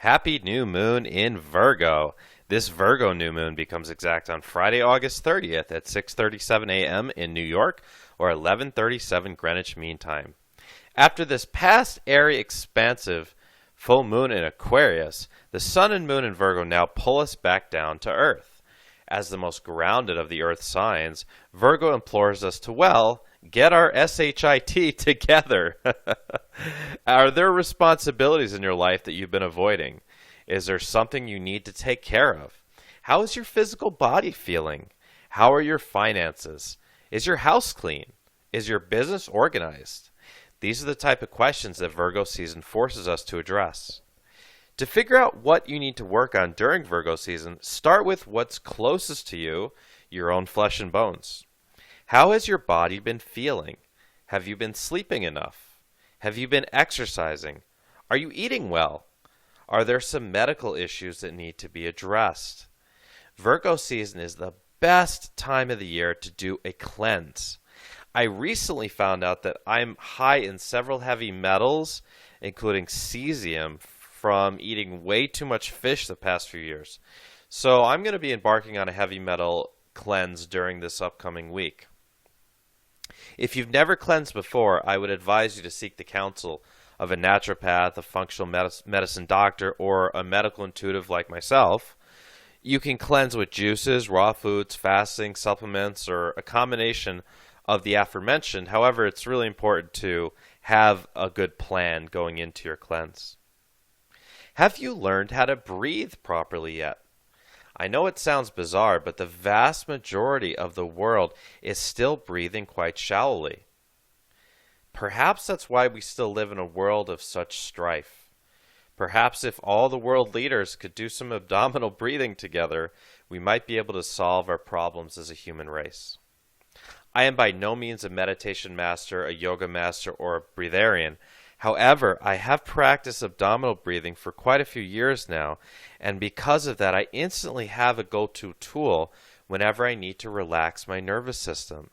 Happy new moon in Virgo. This Virgo new moon becomes exact on Friday, August 30th at 6:37 a.m. in New York or 11:37 Greenwich Mean Time. After this past airy, expansive full moon in Aquarius, the sun and moon in Virgo now pull us back down to Earth. As the most grounded of the Earth signs, Virgo implores us to, well, get our SHIT together. Are there responsibilities in your life that you've been avoiding? Is there something you need to take care of? How is your physical body feeling? How are your finances? Is your house clean? Is your business organized? These are the type of questions that Virgo season forces us to address. To figure out what you need to work on during Virgo season, start with what's closest to you, your own flesh and bones. How has your body been feeling? Have you been sleeping enough? Have you been exercising? Are you eating well? Are there some medical issues that need to be addressed? Virgo season is the best time of the year to do a cleanse. I recently found out that I'm high in several heavy metals, including cesium, from eating way too much fish the past few years. So I'm going to be embarking on a heavy metal cleanse during this upcoming week. If you've never cleansed before, I would advise you to seek the counsel of a naturopath, a functional medicine doctor, or a medical intuitive like myself. You can cleanse with juices, raw foods, fasting, supplements, or a combination of the aforementioned. However, it's really important to have a good plan going into your cleanse. Have you learned how to breathe properly yet? I know it sounds bizarre, but the vast majority of the world is still breathing quite shallowly. Perhaps that's why we still live in a world of such strife. Perhaps if all the world leaders could do some abdominal breathing together, we might be able to solve our problems as a human race. I am by no means a meditation master, a yoga master, or a breatharian. However, I have practiced abdominal breathing for quite a few years now, and because of that, I instantly have a go-to tool whenever I need to relax my nervous system.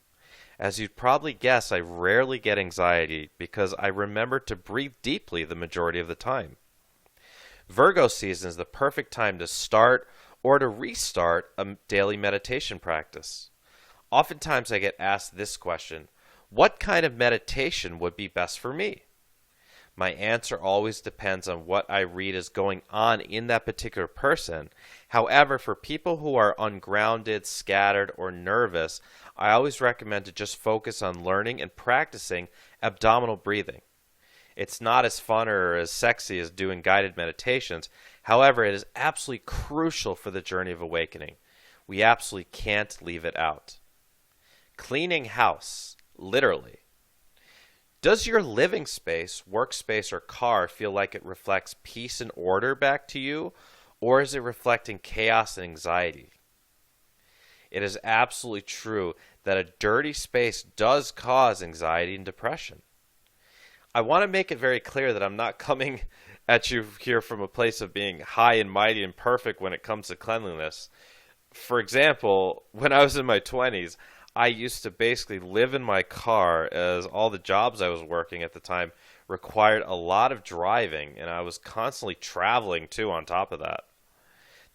As you'd probably guess, I rarely get anxiety because I remember to breathe deeply the majority of the time. Virgo season is the perfect time to start or to restart a daily meditation practice. Oftentimes I get asked this question: what kind of meditation would be best for me? My answer always depends on what I read is going on in that particular person. However, for people who are ungrounded, scattered, or nervous, I always recommend to just focus on learning and practicing abdominal breathing. It's not as fun or as sexy as doing guided meditations. However, it is absolutely crucial for the journey of awakening. We absolutely can't leave it out. Cleaning house, literally. Does your living space, workspace, or car feel like it reflects peace and order back to you, or is it reflecting chaos and anxiety? It is absolutely true that a dirty space does cause anxiety and depression. I want to make it very clear that I'm not coming at you here from a place of being high and mighty and perfect when it comes to cleanliness. For example, when I was in my 20s, I used to basically live in my car, as all the jobs I was working at the time required a lot of driving, and I was constantly traveling too on top of that.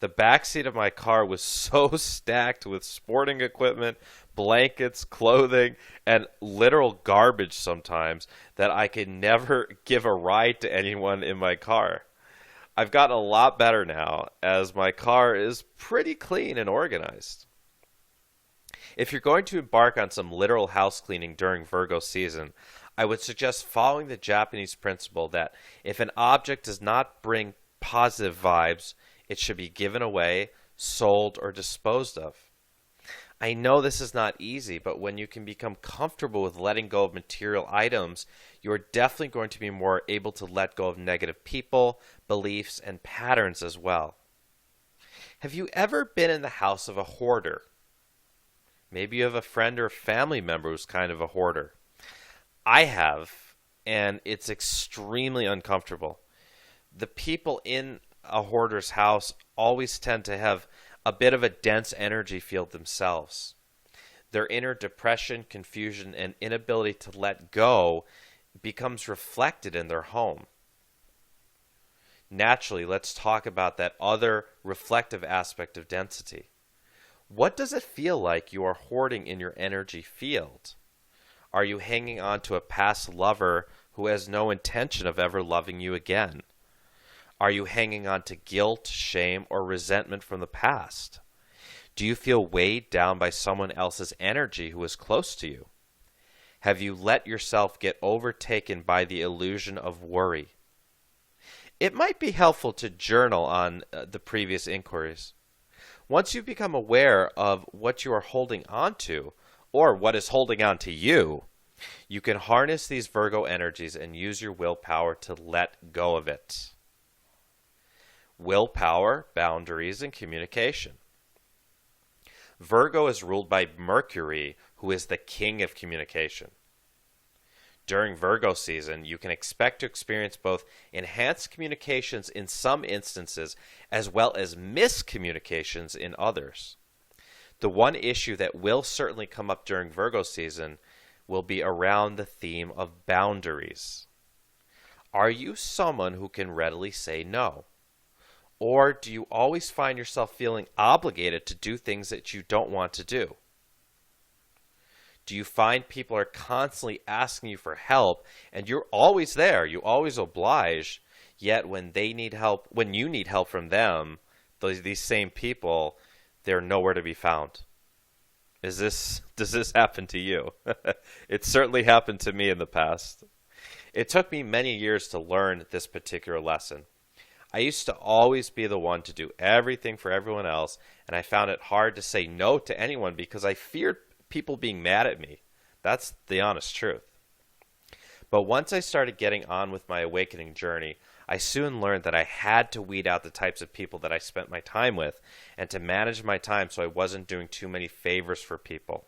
The back seat of my car was so stacked with sporting equipment, blankets, clothing, and literal garbage sometimes that I could never give a ride to anyone in my car. I've gotten a lot better now, as my car is pretty clean and organized. If you're going to embark on some literal house cleaning during Virgo season, I would suggest following the Japanese principle that if an object does not bring positive vibes, it should be given away, sold, or disposed of. I know this is not easy, but when you can become comfortable with letting go of material items, you are definitely going to be more able to let go of negative people, beliefs, and patterns as well. Have you ever been in the house of a hoarder? Maybe you have a friend or a family member who's kind of a hoarder. I have, and it's extremely uncomfortable. The people in a hoarder's house always tend to have a bit of a dense energy field themselves. Their inner depression, confusion, and inability to let go becomes reflected in their home. Naturally, let's talk about that other reflective aspect of density. What does it feel like you are hoarding in your energy field? Are you hanging on to a past lover who has no intention of ever loving you again? Are you hanging on to guilt, shame, or resentment from the past? Do you feel weighed down by someone else's energy who is close to you? Have you let yourself get overtaken by the illusion of worry? It might be helpful to journal on the previous inquiries. Once you become aware of what you are holding on to, or what is holding on to you, you can harness these Virgo energies and use your willpower to let go of it. Willpower, boundaries, and communication. Virgo is ruled by Mercury, who is the king of communication. During Virgo season, you can expect to experience both enhanced communications in some instances as well as miscommunications in others. The one issue that will certainly come up during Virgo season will be around the theme of boundaries. Are you someone who can readily say no? Or do you always find yourself feeling obligated to do things that you don't want to do? Do you find people are constantly asking you for help and you're always there, you always oblige, yet when they need help, when you need help from them, these same people, they're nowhere to be found? Does this happen to you? It certainly happened to me in the past. It took me many years to learn this particular lesson. I used to always be the one to do everything for everyone else, and I found it hard to say no to anyone because I feared people being mad at me. That's the honest truth. But once I started getting on with my awakening journey, I soon learned that I had to weed out the types of people that I spent my time with and to manage my time so I wasn't doing too many favors for people.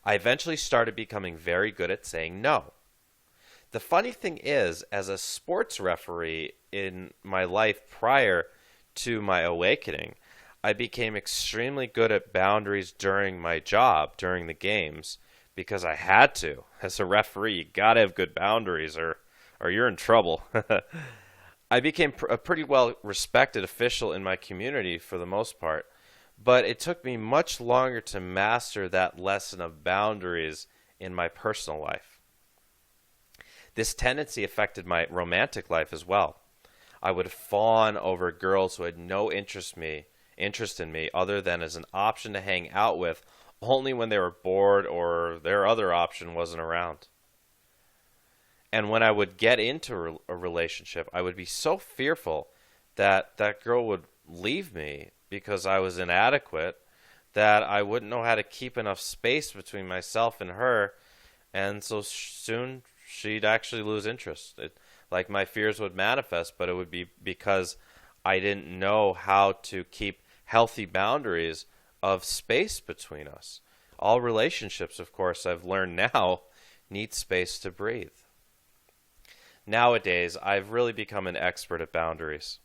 I eventually started becoming very good at saying no. The funny thing is, as a sports referee in my life prior to my awakening, I became extremely good at boundaries during my job, during the games, because I had to. As a referee, you gotta have good boundaries or you're in trouble. I became a pretty well respected official in my community for the most part, but it took me much longer to master that lesson of boundaries in my personal life. This tendency affected my romantic life as well. I would fawn over girls who had no interest in me other than as an option to hang out with only when they were bored or their other option wasn't around. And when I would get into a relationship, I would be so fearful that that girl would leave me because I was inadequate, that I wouldn't know how to keep enough space between myself and her, and so soon she'd actually lose interest. Like my fears would manifest, but it would be because I didn't know how to keep healthy boundaries of space between us. All relationships, of course, I've learned now, need space to breathe. Nowadays, I've really become an expert at boundaries.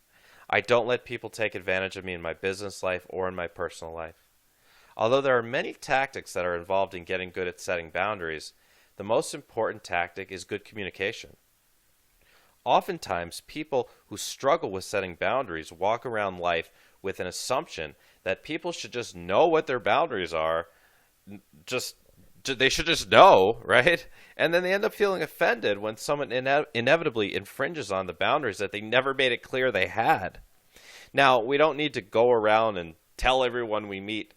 I don't let people take advantage of me in my business life or in my personal life. Although there are many tactics that are involved in getting good at setting boundaries, the most important tactic is good communication. Oftentimes, people who struggle with setting boundaries walk around life with an assumption that people should just know what their boundaries are, they should just know, right? And then they end up feeling offended when someone inevitably infringes on the boundaries that they never made it clear they had. Now, we don't need to go around and tell everyone we meet,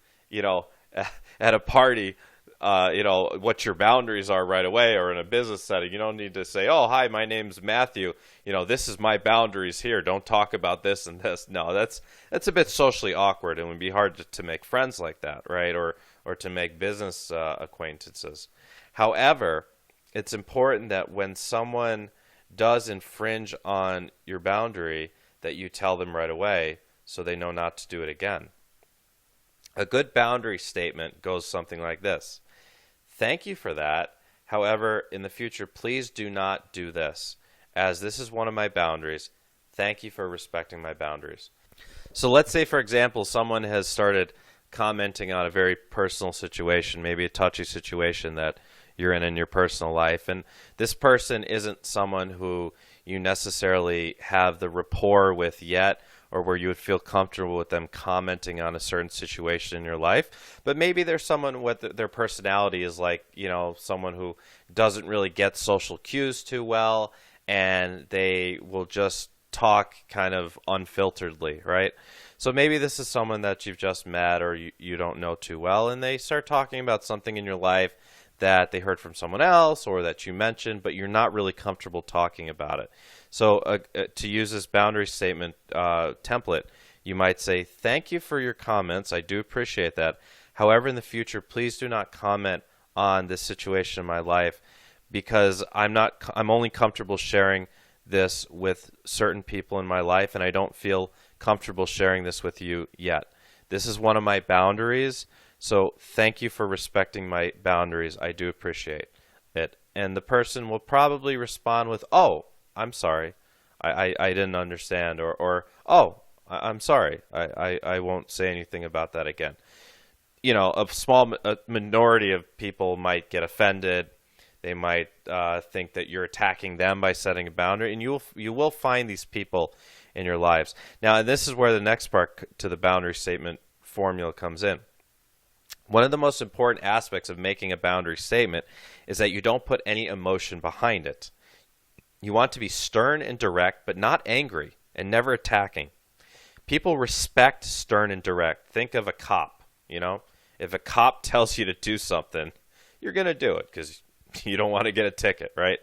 at a party, what your boundaries are right away, or in a business setting. You don't need to say, oh, hi, my name's Matthew. This is my boundaries here. Don't talk about this and this. No, that's a bit socially awkward, and it would be hard to make friends like that, right? Or to make business acquaintances. However, it's important that when someone does infringe on your boundary, that you tell them right away so they know not to do it again. A good boundary statement goes something like this. Thank you for that. However, in the future, please do not do this, as this is one of my boundaries. Thank you for respecting my boundaries. So let's say, for example, someone has started commenting on a very personal situation, maybe a touchy situation that you're in your personal life, and this person isn't someone who you necessarily have the rapport with yet, or where you would feel comfortable with them commenting on a certain situation in your life. But maybe there's someone with their personality is like, someone who doesn't really get social cues too well, and they will just talk kind of unfilteredly, right? So maybe this is someone that you've just met or you don't know too well, and they start talking about something in your life that they heard from someone else or that you mentioned, but you're not really comfortable talking about it. So to use this boundary statement template, you might say, "Thank you for your comments. I do appreciate that. However, in the future, please do not comment on this situation in my life because I'm only comfortable sharing this with certain people in my life, and I don't feel comfortable sharing this with you yet. This is one of my boundaries. So thank you for respecting my boundaries. I do appreciate it." And the person will probably respond with, "Oh, I'm sorry. I didn't understand." Or "Oh, I'm sorry. I won't say anything about that again." A minority of people might get offended. They might think that you're attacking them by setting a boundary. And you will find these people in your lives. Now, and this is where the next part to the boundary statement formula comes in. One of the most important aspects of making a boundary statement is that you don't put any emotion behind it. You want to be stern and direct, but not angry and never attacking. People respect stern and direct. Think of a cop, If a cop tells you to do something, you're going to do it because you don't want to get a ticket, right?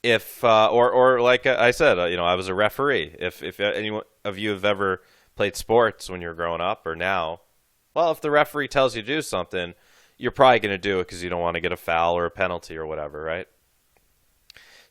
If or like I said, I was a referee. If any of you have ever played sports when you were growing up or now, well, if the referee tells you to do something, you're probably going to do it because you don't want to get a foul or a penalty or whatever, right?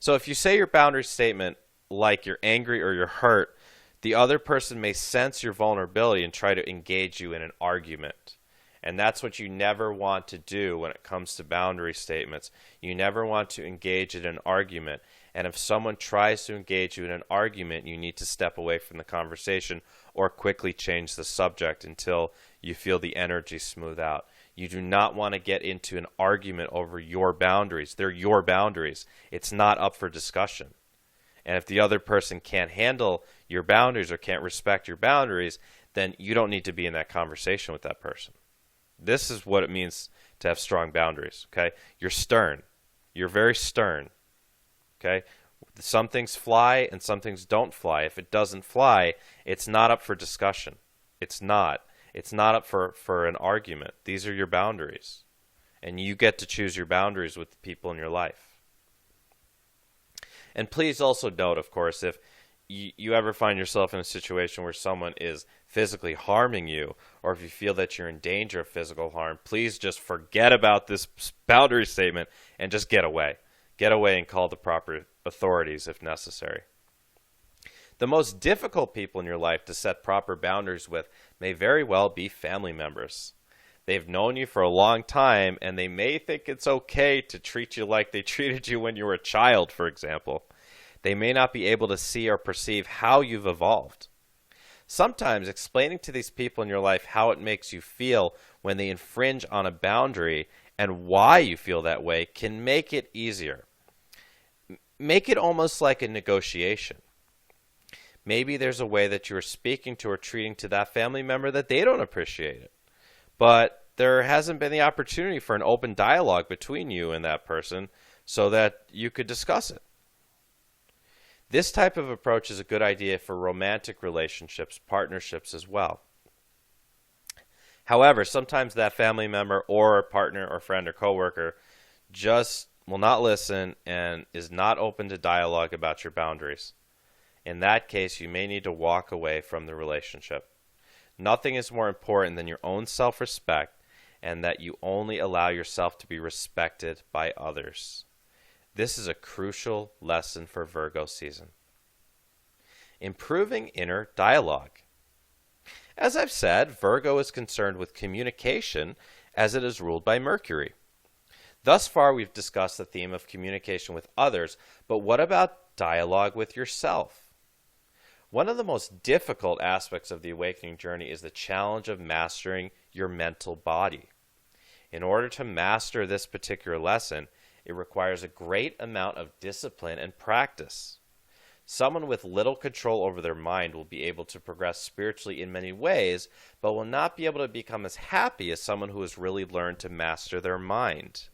So if you say your boundary statement like you're angry or you're hurt, the other person may sense your vulnerability and try to engage you in an argument. And that's what you never want to do when it comes to boundary statements. You never want to engage in an argument. And if someone tries to engage you in an argument, you need to step away from the conversation or quickly change the subject until you feel the energy smooth out. You do not want to get into an argument over your boundaries. They're your boundaries. It's not up for discussion. And if the other person can't handle your boundaries or can't respect your boundaries, then you don't need to be in that conversation with that person. This is what it means to have strong boundaries, okay? You're stern. You're very stern, okay? Some things fly and some things don't fly. If it doesn't fly, it's not up for discussion. It's not. It's not up for an argument. These are your boundaries. And you get to choose your boundaries with the people in your life. And please also note, of course, if you ever find yourself in a situation where someone is physically harming you, or if you feel that you're in danger of physical harm, please just forget about this boundary statement and just get away. Get away and call the proper authorities if necessary. The most difficult people in your life to set proper boundaries with may very well be family members. They've known you for a long time, and they may think it's okay to treat you like they treated you when you were a child, for example. They may not be able to see or perceive how you've evolved. Sometimes explaining to these people in your life how it makes you feel when they infringe on a boundary and why you feel that way can make it easier. Make it almost like a negotiation. Maybe there's a way that you're speaking to or treating to that family member that they don't appreciate it. But there hasn't been the opportunity for an open dialogue between you and that person so that you could discuss it. This type of approach is a good idea for romantic relationships, partnerships as well. However, sometimes that family member or partner or friend or coworker just will not listen and is not open to dialogue about your boundaries. In that case, you may need to walk away from the relationship. Nothing is more important than your own self-respect and that you only allow yourself to be respected by others. This is a crucial lesson for Virgo season. Improving inner dialogue. As I've said, Virgo is concerned with communication as it is ruled by Mercury. Thus far, we've discussed the theme of communication with others, but what about dialogue with yourself? One of the most difficult aspects of the awakening journey is the challenge of mastering your mental body. In order to master this particular lesson, it requires a great amount of discipline and practice. Someone with little control over their mind will be able to progress spiritually in many ways, but will not be able to become as happy as someone who has really learned to master their mind.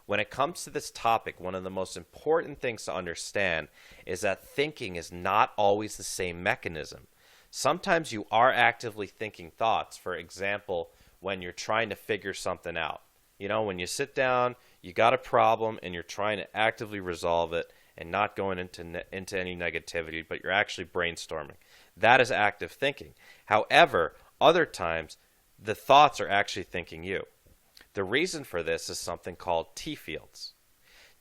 When it comes to this topic, one of the most important things to understand is that thinking is not always the same mechanism. Sometimes you are actively thinking thoughts, for example, when you're trying to figure something out. You know, when you sit down, you got a problem, and you're trying to actively resolve it and not going into any negativity, but you're actually brainstorming. That is active thinking. However, other times, the thoughts are actually thinking you. The reason for this is something called T fields.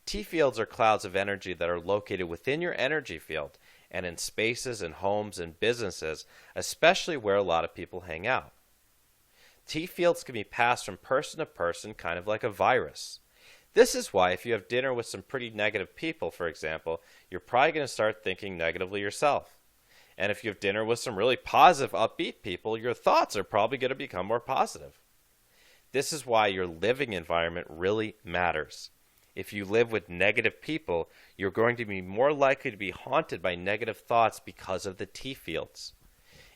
T fields are clouds of energy that are located within your energy field and in spaces and homes and businesses, especially where a lot of people hang out. T fields can be passed from person to person, kind of like a virus. This is why if you have dinner with some pretty negative people, for example, you're probably going to start thinking negatively yourself. And if you have dinner with some really positive, upbeat people, your thoughts are probably going to become more positive. This is why your living environment really matters. If you live with negative people, you're going to be more likely to be haunted by negative thoughts because of the T fields.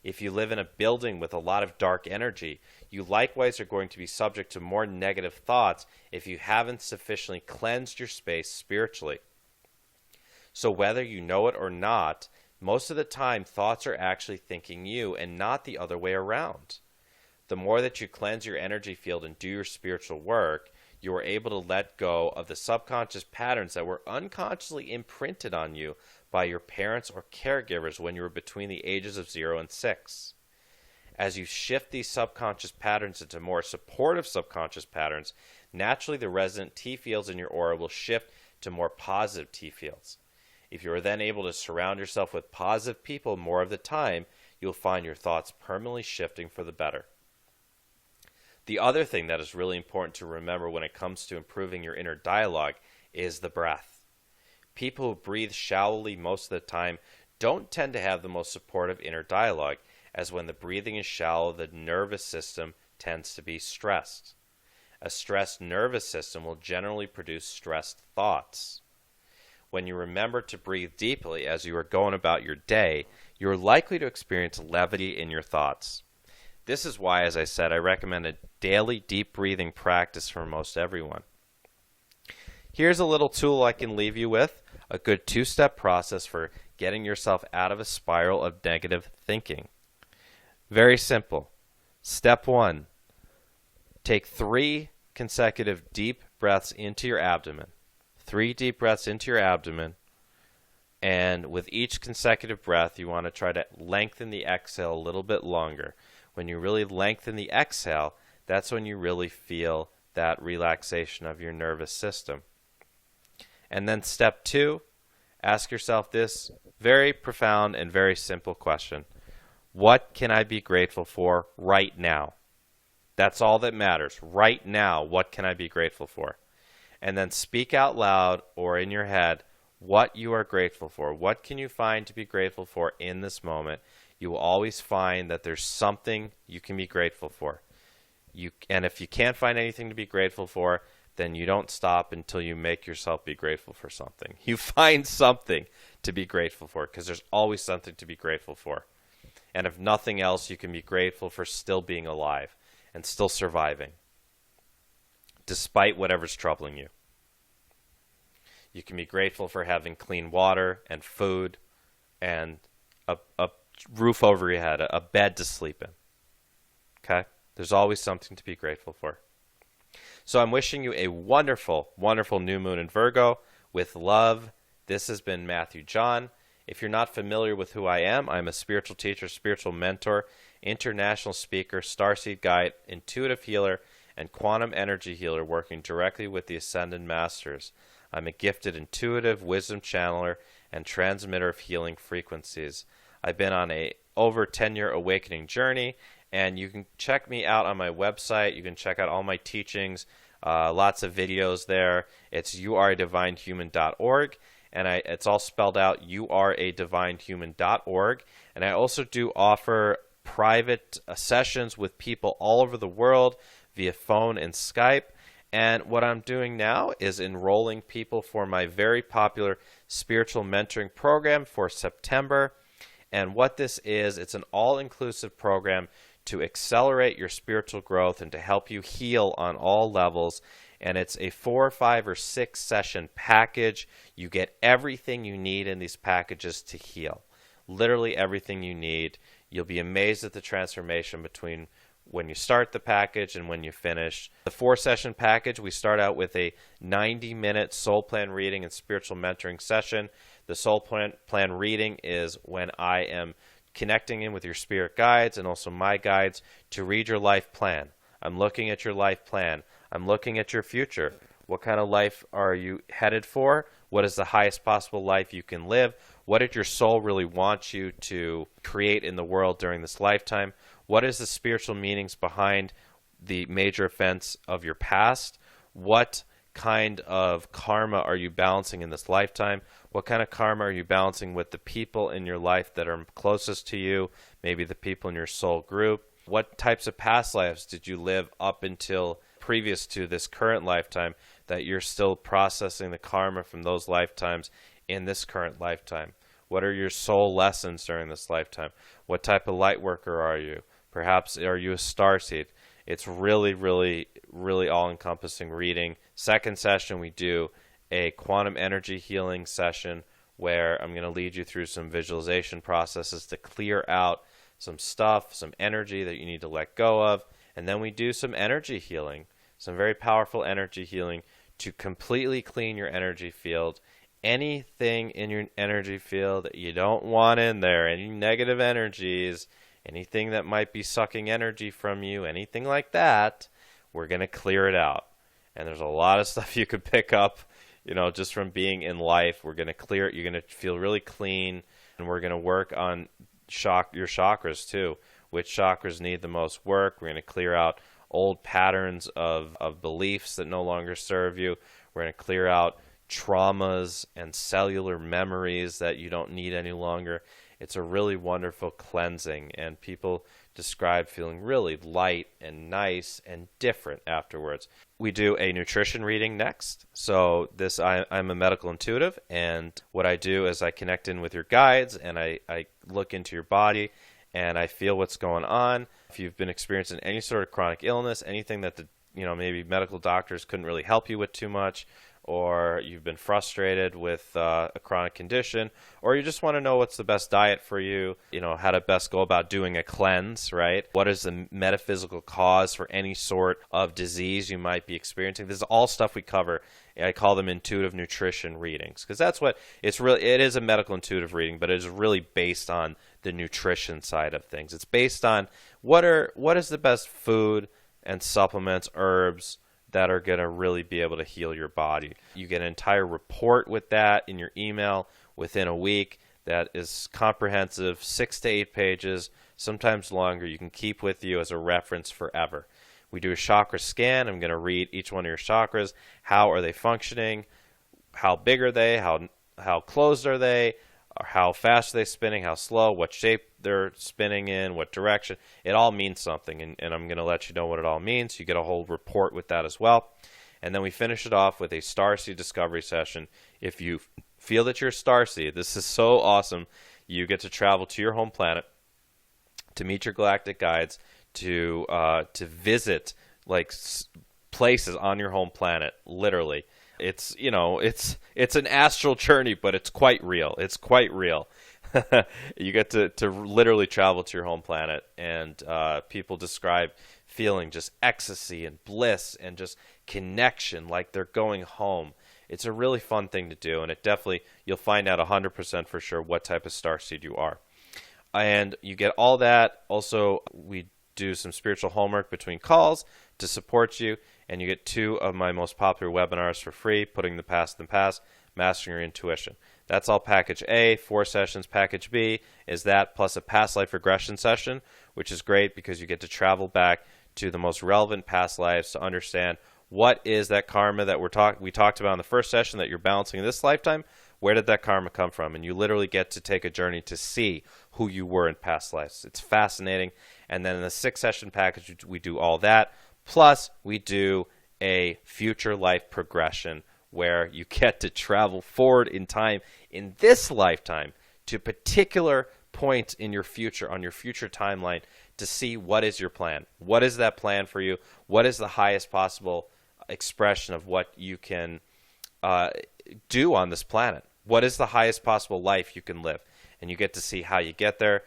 If you live in a building with a lot of dark energy, you likewise are going to be subject to more negative thoughts if you haven't sufficiently cleansed your space spiritually. So whether you know it or not, most of the time thoughts are actually thinking you and not the other way around. The more that you cleanse your energy field and do your spiritual work, you are able to let go of the subconscious patterns that were unconsciously imprinted on you by your parents or caregivers when you were between the ages of 0 and 6. As you shift these subconscious patterns into more supportive subconscious patterns, naturally the resonant T fields in your aura will shift to more positive T fields. If you are then able to surround yourself with positive people more of the time, you'll find your thoughts permanently shifting for the better. The other thing that is really important to remember when it comes to improving your inner dialogue is the breath. People who breathe shallowly most of the time don't tend to have the most supportive inner dialogue, as when the breathing is shallow, the nervous system tends to be stressed. A stressed nervous system will generally produce stressed thoughts. When you remember to breathe deeply as you are going about your day, you are likely to experience levity in your thoughts. This is why, as I said, I recommend a daily deep breathing practice for most everyone. Here's a little tool I can leave you with, a good 2-step process for getting yourself out of a spiral of negative thinking. Very simple. Step 1, take 3 consecutive deep breaths into your abdomen. 3 deep breaths into your abdomen, and with each consecutive breath, you want to try to lengthen the exhale a little bit longer. When you really lengthen the exhale, that's when you really feel that relaxation of your nervous system. And then step 2, ask yourself this very profound and very simple question. What can I be grateful for right now? That's all that matters. Right now, what can I be grateful for? And then speak out loud or in your head what you are grateful for. What can you find to be grateful for in this moment? You will always find that there's something you can be grateful for. And if you can't find anything to be grateful for, then you don't stop until you make yourself be grateful for something. You find something to be grateful for, because there's always something to be grateful for. And if nothing else, you can be grateful for still being alive and still surviving, despite whatever's troubling you. You can be grateful for having clean water and food and a roof over your head, a bed to sleep in. Okay? There's always something to be grateful for. So I'm wishing you a wonderful, wonderful new moon in Virgo. With love, this has been Matthew John. If you're not familiar with who I am, I'm a spiritual teacher, spiritual mentor, international speaker, starseed guide, intuitive healer, and quantum energy healer working directly with the Ascended Masters. I'm a gifted intuitive wisdom channeler and transmitter of healing frequencies. I've been on a over 10-year awakening journey, and you can check me out on my website. You can check out all my teachings, lots of videos there. It's youaredivinehuman.org, and it's all spelled out, youaredivinehuman.org. And I also do offer private sessions with people all over the world via phone and Skype. And what I'm doing now is enrolling people for my very popular spiritual mentoring program for September. And what this is, it's an all-inclusive program to accelerate your spiritual growth and to help you heal on all levels. And it's a 4, 5, or 6 session package. You get everything you need in these packages to heal. Literally everything you need. You'll be amazed at the transformation between when you start the package and when you finish. The 4-session package, we start out with a 90-minute soul plan reading and spiritual mentoring session. The soul plan reading is when I am connecting in with your spirit guides and also my guides to read your life plan. I'm looking at your life plan. I'm looking at your future. What kind of life are you headed for? What is the highest possible life you can live? What did your soul really want you to create in the world during this lifetime? What is the spiritual meanings behind the major events of your past? What kind of karma are you balancing in this lifetime? What kind of karma are you balancing with the people in your life that are closest to you, maybe the people in your soul group? What types of past lives did you live up until previous to this current lifetime that you're still processing the karma from those lifetimes in this current lifetime? What are your soul lessons during this lifetime? What type of light worker are you? Perhaps are you a starseed? It's really, really, really all-encompassing reading. Second session, we do a quantum energy healing session where I'm going to lead you through some visualization processes to clear out some stuff, some energy that you need to let go of. And then we do some energy healing, some very powerful energy healing to completely clean your energy field. Anything in your energy field that you don't want in there, any negative energies, anything that might be sucking energy from you, anything like that, we're going to clear it out. And there's a lot of stuff you could pick up, just from being in life. We're going to clear it. You're going to feel really clean. And we're going to work on your chakras too. Which chakras need the most work? We're going to clear out old patterns of beliefs that no longer serve you. We're going to clear out traumas and cellular memories that you don't need any longer. It's a really wonderful cleansing, and people describe feeling really light and nice and different afterwards. We do a nutrition reading next. So I'm a medical intuitive, and what I do is I connect in with your guides, and I look into your body, and I feel what's going on. If you've been experiencing any sort of chronic illness, anything that maybe medical doctors couldn't really help you with too much, or you've been frustrated with a chronic condition, or you just want to know what's the best diet for you, how to best go about doing a cleanse, right? What is the metaphysical cause for any sort of disease you might be experiencing? This is all stuff we cover. I call them intuitive nutrition readings, because that's what it is, a medical intuitive reading, but it is really based on the nutrition side of things. It's based on what is the best food and supplements, herbs, that are going to really be able to heal your body. You get an entire report with that in your email within a week that is comprehensive, 6 to 8 pages, sometimes longer. You can keep with you as a reference forever. We do a chakra scan. I'm going to read each one of your chakras. How are they functioning? How big are they? How closed are they? Or how fast are they spinning? How slow? What shape they're spinning in? What direction? It all means something, and I'm going to let you know what it all means. You get a whole report with that as well. And then we finish it off with a Starseed discovery session. If you feel that you're a Starseed, this is so awesome. You get to travel to your home planet to meet your galactic guides, to visit places on your home planet, literally. It's an astral journey, but it's quite real. It's quite real. You get to literally travel to your home planet, and people describe feeling just ecstasy and bliss and just connection, like they're going home. It's a really fun thing to do, and you'll find out 100% for sure what type of starseed you are. And you get all that. Also, we do some spiritual homework between calls to support you, and you get 2 of my most popular webinars for free, Putting the Past in the Past, Mastering Your Intuition. That's all package A. 4 sessions. Package B is that plus a past life regression session, which is great because you get to travel back to the most relevant past lives to understand what is that karma that we talked about in the first session that you're balancing in this lifetime. Where did that karma come from? And you literally get to take a journey to see who you were in past lives. It's fascinating. And then in the 6-session package, we do all that. Plus, we do a future life progression where you get to travel forward in time in this lifetime to particular points in your future, on your future timeline, to see what is your plan. What is that plan for you? What is the highest possible expression of what you can do on this planet? What is the highest possible life you can live? And you get to see how you get there.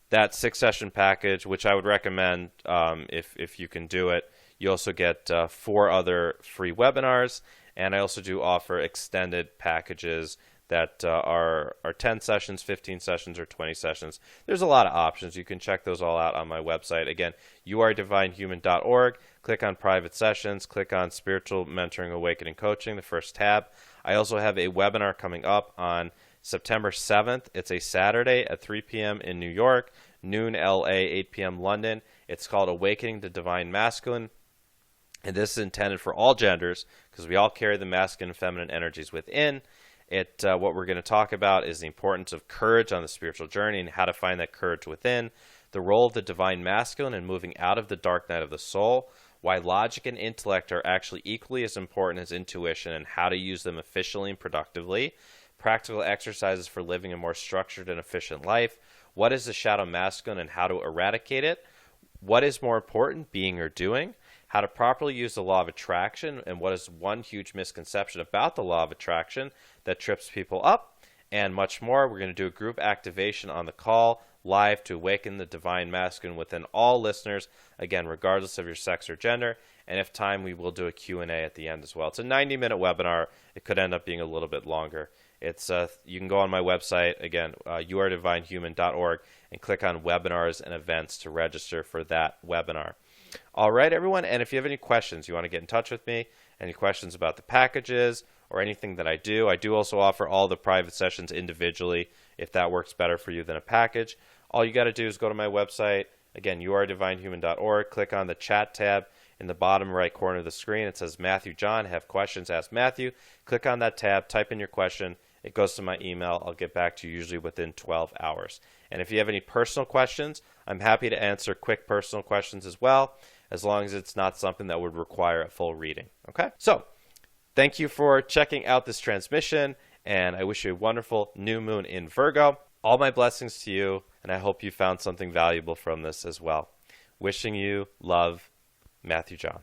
That 6-session package, which I would recommend if you can do it. You also get 4 other free webinars, and I also do offer extended packages that are 10 sessions, 15 sessions, or 20 sessions. There's a lot of options. You can check those all out on my website. Again, yourdivinehuman.org. Click on private sessions. Click on spiritual mentoring, awakening, coaching, the first tab. I also have a webinar coming up on September 7th. It's a Saturday at 3 p.m. in New York, noon LA, 8 p.m. London. It's called Awakening the Divine Masculine. And this is intended for all genders because we all carry the masculine and feminine energies within. What we're going to talk about is the importance of courage on the spiritual journey and how to find that courage within, the role of the divine masculine in moving out of the dark night of the soul, why logic and intellect are actually equally as important as intuition and how to use them efficiently and productively, practical exercises for living a more structured and efficient life, what is the shadow masculine and how to eradicate it, what is more important, being or doing, how to properly use the law of attraction, and what is one huge misconception about the law of attraction that trips people up, and much more. We're going to do a group activation on the call live to awaken the divine masculine within all listeners, again, regardless of your sex or gender. And if time, we will do a Q&A at the end as well. It's a 90-minute webinar. It could end up being a little bit longer. You can go on my website, again, yourdivinehuman.org, and click on webinars and events to register for that webinar. All right, everyone, and if you have any questions, you want to get in touch with me, any questions about the packages or anything that I do also offer all the private sessions individually if that works better for you than a package. All you got to do is go to my website, again, yourdivinehuman.org, click on the chat tab in the bottom right corner of the screen. It says Matthew John, have questions, ask Matthew. Click on that tab, type in your question. It goes to my email. I'll get back to you usually within 12 hours. And if you have any personal questions, I'm happy to answer quick personal questions as well, as long as it's not something that would require a full reading. Okay? So, thank you for checking out this transmission, and I wish you a wonderful new moon in Virgo. All my blessings to you, and I hope you found something valuable from this as well. Wishing you love, Matthew John.